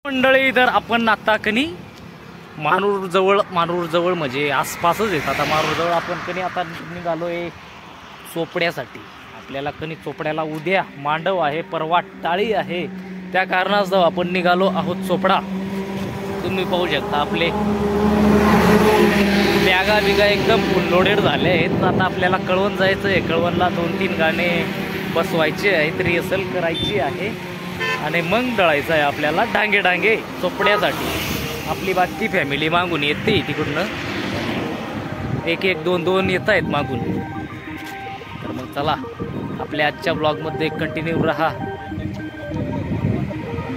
मंडळी तर आपण आता कनी मानूर जवळ म्हणजे आसपासच येत. आता मानूर जवळ आपण कनी आता निघालोय चोपड्यासाठी. आपल्याला कनी चोपड्याला उद्या मांडव आहे, परवा टाळी आहे. त्या कारणास्तव आपण निघालो आहोत चोपडा. तुम्ही पाहू शकता आपले बॅगा बिगा एकदम फुल लोडेड झाले आहेत. आता आपल्याला कळवण जायचं आहे. कळवणला 2-3 गाणे बसवायचे आहेत, रिहर्सल करायची आहे आणि मग दळायचं आहे आपल्याला डांगे चोपड्यासाठी. आपली बाकी फॅमिली मागून येते तिकडनं, 1-1, 2-2 येत आहेत मागून. तर मग चला आपल्या आजच्या ब्लॉगमध्ये कंटिन्यू राहा.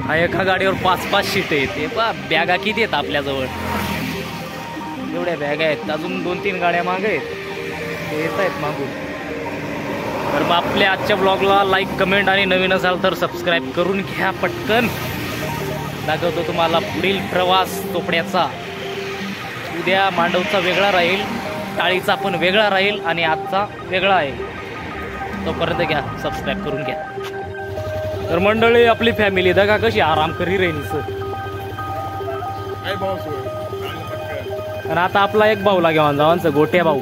हा एका गाडीवर 5-5 सीट येते. बा बॅगा किती आहेत आपल्याजवळ, एवढ्या बॅगा आहेत. अजून 2-3 गाड्या मागे आहेत, ते येत आहेत मागून. तर मग आपल्या आजच्या ब्लॉगला लाईक, कमेंट आणि नवीन असाल तर सबस्क्राईब करून घ्या पटकन. दाखवतो तुम्हाला पुढील प्रवास चोपड्याचा. उद्या मांडवचा वेगळा राहील, टाळीचा पण वेगळा राहील आणि आजचा वेगळा आहे. तोपर्यंत घ्या, सबस्क्राईब करून घ्या. तर मंडळी आपली फॅमिली दगा कशी आराम करी राहील सर. आणि आता आपला एक भाऊला घेऊन जावांच गोट्या भाऊ.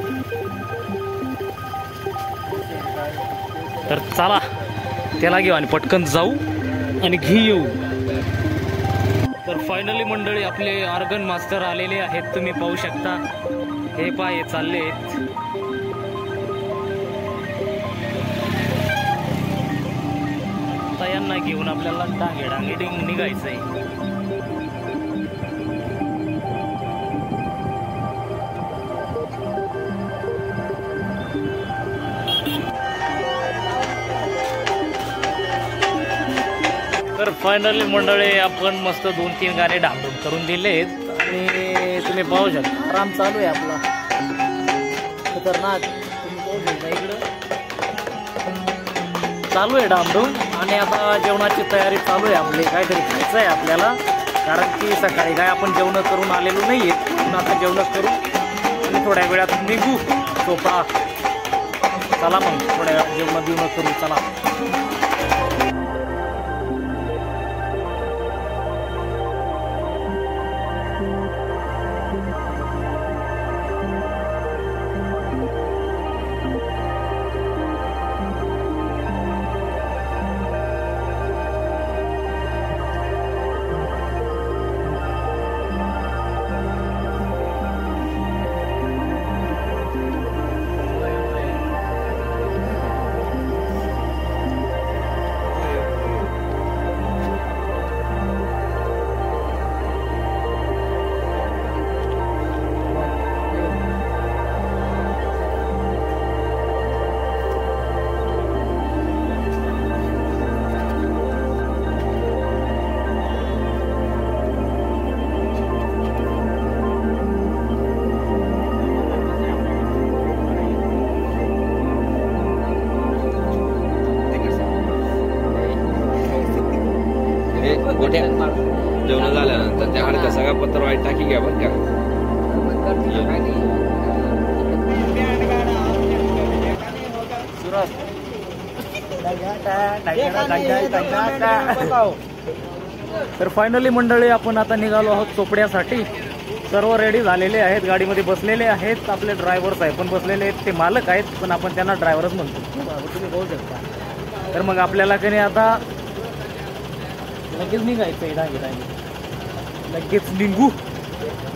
तर चला त्याला घेऊ आणि पटकन जाऊ आणि येऊ. तर फायनली मंडळी आपले ऑर्गन मास्टर आलेले आहेत. तुम्ही पाहू शकता, हे पहा हे चालले आहेत. यांना घेऊन आपल्याला डांगे निघायचंय. तर फायनली मंडळी आपण मस्त 2-3 गाणे डांबडूम करून दिलेत आणि तुम्ही पाहू शकता आराम चालू आहे आपला खतरनाक. तुम्ही पाहू शकता इकडं चालू आहे डांबडूम. आणि आता जेवणाची तयारी चालू आहे आपली. काहीतरी खायचं आहे आपल्याला, कारण की सकाळी काय आपण जेवण करून आलेलो नाही आहेत. म्हणून आता जेवण करू आणि थोड्या वेळात निघू चोपडा. चला मग थोड्या वेळात जेवण करू. चला जेवण झाल्यानंतर त्या हाडका सगळा पत्र वाईट टाकी घ्या बरं का. तर फायनली मंडळी आपण आता निघालो आहोत चोपड्यासाठी. सर्व रेडी झालेले आहेत, गाडीमध्ये बसलेले आहेत. आपले ड्रायव्हर साहेब पण बसलेले आहेत. ते मालक आहेत पण आपण त्यांना ड्रायव्हरच म्हणतो, तुम्ही पाहू शकता. तर मग आपल्याला काही आता लगेच निघायचं आहे. डांगे लगेच निघू.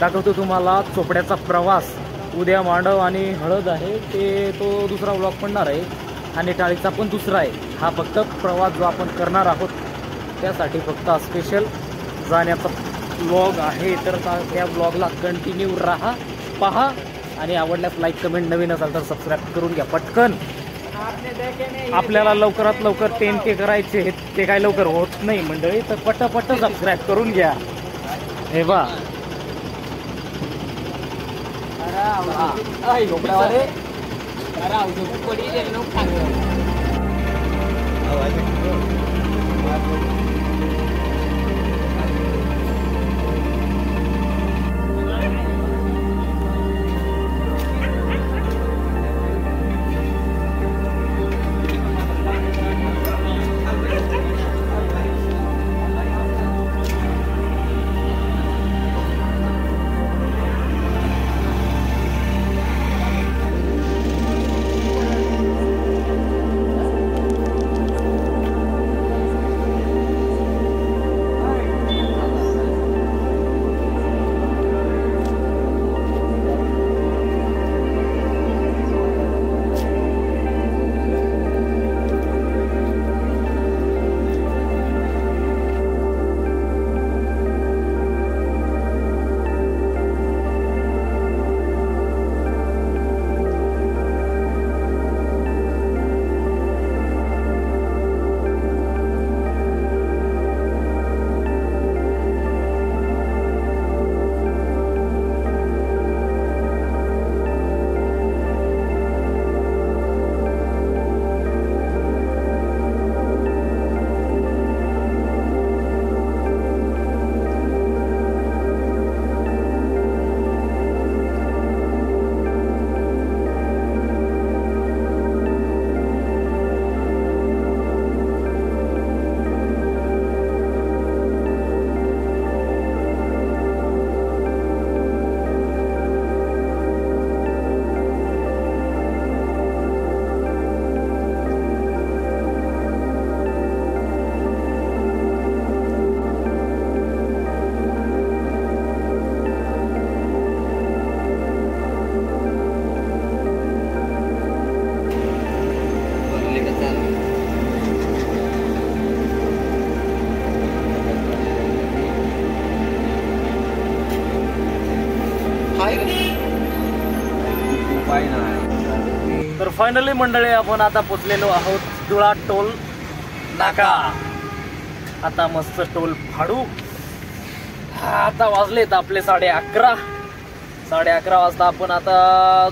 दाखवतो तुम्हाला चोपड्याचा प्रवास. उद्या मांडव आणि हळद आहे, ते तो दुसरा व्लॉग पडणार आहे आणि टाळीचा पण दुसरा आहे. हा फक्त प्रवास जो आपण करणार आहोत त्यासाठी फक्त स्पेशल जाण्याचा व्लॉग आहे. तर त्या व्लॉगला कंटिन्यू राहा, पहा आणि आवडल्यास लाईक, कमेंट, नवीन असाल तर सबस्क्राईब करून घ्या पटकन. आपल्याला लवकरात लवकर 10K करायचे, ते काय लवकर होत नाही मंडळी. तर पटपट सबस्क्राईब करून घ्या. हे बा उपाय नाही. तर फायनली मंडळी आपण आता पोचलेलो आहोत धुळा टोल नाका. आता मस्त टोल फाडू. आता वाजलेत आपले 11:30. 11:30 वाजता आपण आता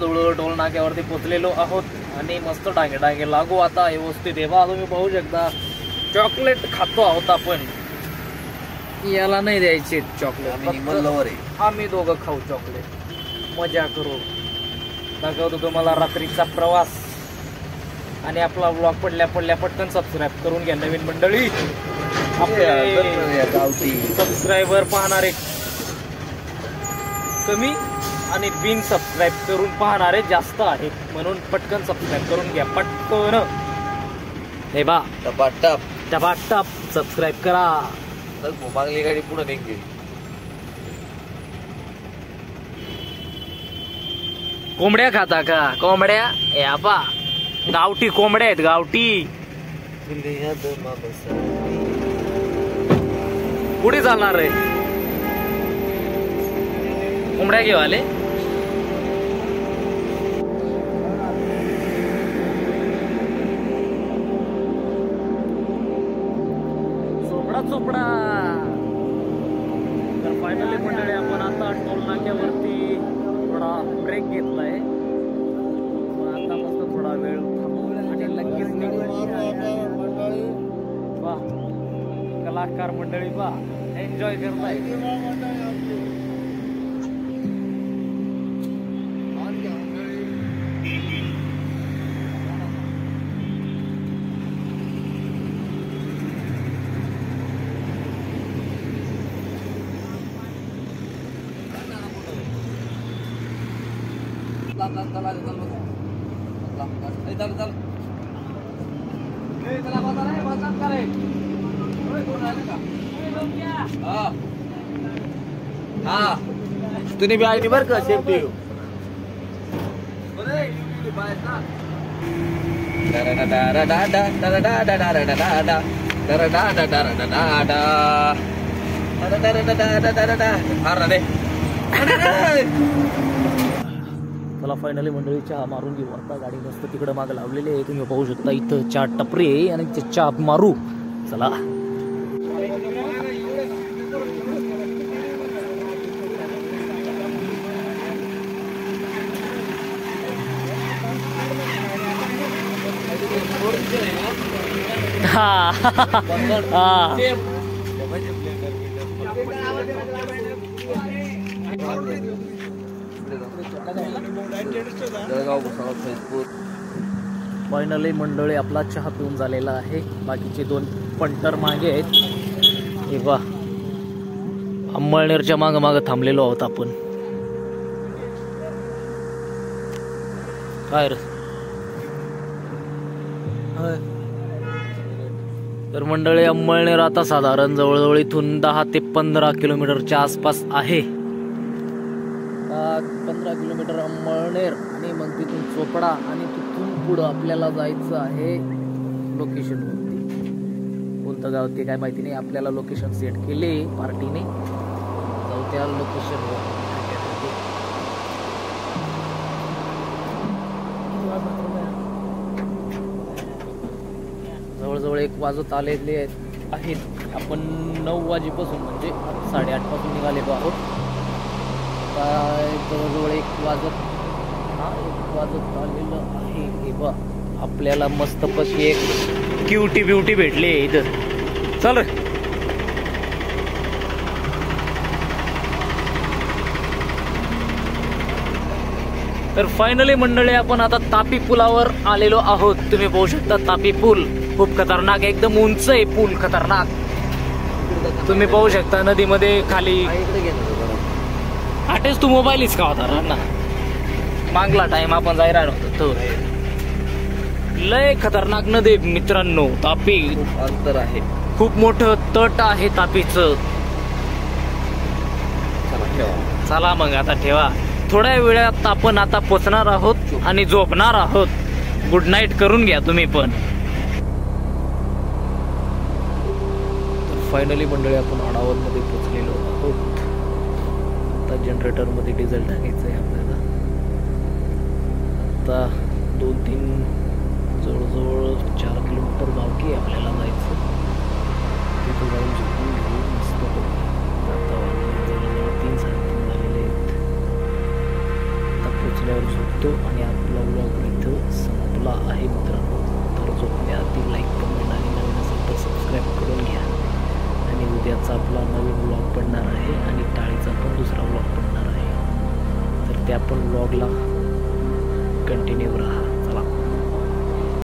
धुळ टोल नाक्यावरती पोचलेलो आहोत आणि मस्त डांगे डांगे लागू आता व्यवस्थित. हे बघा तुम्ही पाहू शकता चॉकलेट खातो आहोत आपण. याला नाही द्यायचे चॉकलेट, आम्ही दोघं खाऊ चॉकलेट, मजा करू. दाखवतो तुम्हाला रात्रीचा प्रवास आणि आपला ब्लॉग पडल्या पटकन सबस्क्राईब करून घ्या नवीन मंडळी. आपले सबस्क्रायबर पाहणारे कमी आणि बिन सबस्क्राईब करून पाहणारे जास्त आहेत, म्हणून पटकन सबस्क्राईब करून घ्या पटकन. हे बा टपाटप सबस्क्राईब करा. मागली गाडी पुढे निघते. कोंबड्या खाता का? कोंबड्या या बा गावठी कोंबड्या आहेत गावठी. कुठे चालणार आहे कोंबड्या घेऊ आले? चोपडा. तर फायनली मंडळी आपण आता टोल नाक्यावरती थोडा ब्रेक घेतलाय. आता मस्त थोडा वेळ थांबू आणि लगेच निघू. वा कलाकार मंडळी वा एन्जॉय करताय. तुम्ही बी आहे बर का सेफ्टी. मला फायनली मंडळी चहा मारून घेऊ. आता गाडी मस्त तिकडे मागे लावलेली आहे, तुम्ही पाहू शकता. इथं चहा टपरी आहे आणि चहा मारू. चला हा हा फायनली मंडळी आपला चहा पिऊन झालेला आहे. बाकीचे 2 पंटर मागे आहेत. हे बा अंमळनेरच्या माग थांबलेलो आहोत आपण. काय रे? तर मंडळी अंमळनेर आता साधारण जवळजवळ इथून 10 ते 15 किलोमीटरच्या आसपास आहे. 15 किलोमीटर अंमळनेर आणि मग तिथून चोपडा आणि तिथून पुढं आपल्याला जायचं आहे लोकेशन वरती. कोणतं गाव ते काय माहिती नाही. आपल्याला लोकेशन सेट केले पार्टीने. जाऊ त्या लोकेशनवर. जवळजवळ 1 वाजत आलेले आहेत. आपण 9 वाजेपासून म्हणजे 8:30 पासून निघालेलो आहोत. जवळजवळ 1 वाजत आलेलं आहे. हे बा आपल्याला मस्तपैकी एक क्यूटी ब्युटी भेटली इथं. चल तर फायनली मंडळी आपण आता तापी पुलावर आलेलो आहोत. तुम्ही पाहू शकता तापी पूल खूप खतरनाक, एकदम उंच आहे पूल, खतरनाक. तुम्ही पाहू शकता नदीमध्ये खाली. आटेच तू मोबाईलच का होता ना मागला टाइम आपण जायला होतो. लय खतरनाक नदी मित्रांनो तापी. अंतर आहे, खूप मोठं तट आहे तापीचं. चला मग आता ठेवा. थोड्या वेळात आपण आता पोचणार आहोत आणि झोपणार आहोत. गुड नाईट करून घ्या तुम्ही पण. फायनली मंडळी आपण अडावत मध्ये पोचलेलो आहोत. आता जनरल जनरेटरमध्ये डिझेल टाकायचं आहे आपल्याला. आता 2-3 जवळजवळ 4 किलोमीटर बाकी आहे आपल्याला जायचं. तिथं जाऊन झोपून घेऊ मस्त. आता जवळजवळ 3-3:30 झालेले आहेत. आता पोचल्यावर झोपतो आणि आपला व्लॉग इथं संपला आहे मित्रांनो. तर झोपण्याआधी लाईक, कमेंट आणि नवीन असेल तर सबस्क्राईब करून घ्या. आणि उद्याचा आपला नवीन व्लॉग पडणार आहे आणि टाळीचा पण दुसरा व्लॉग पडणार आहे. तर त्या पण व्लॉगला कंटिन्यू राहा.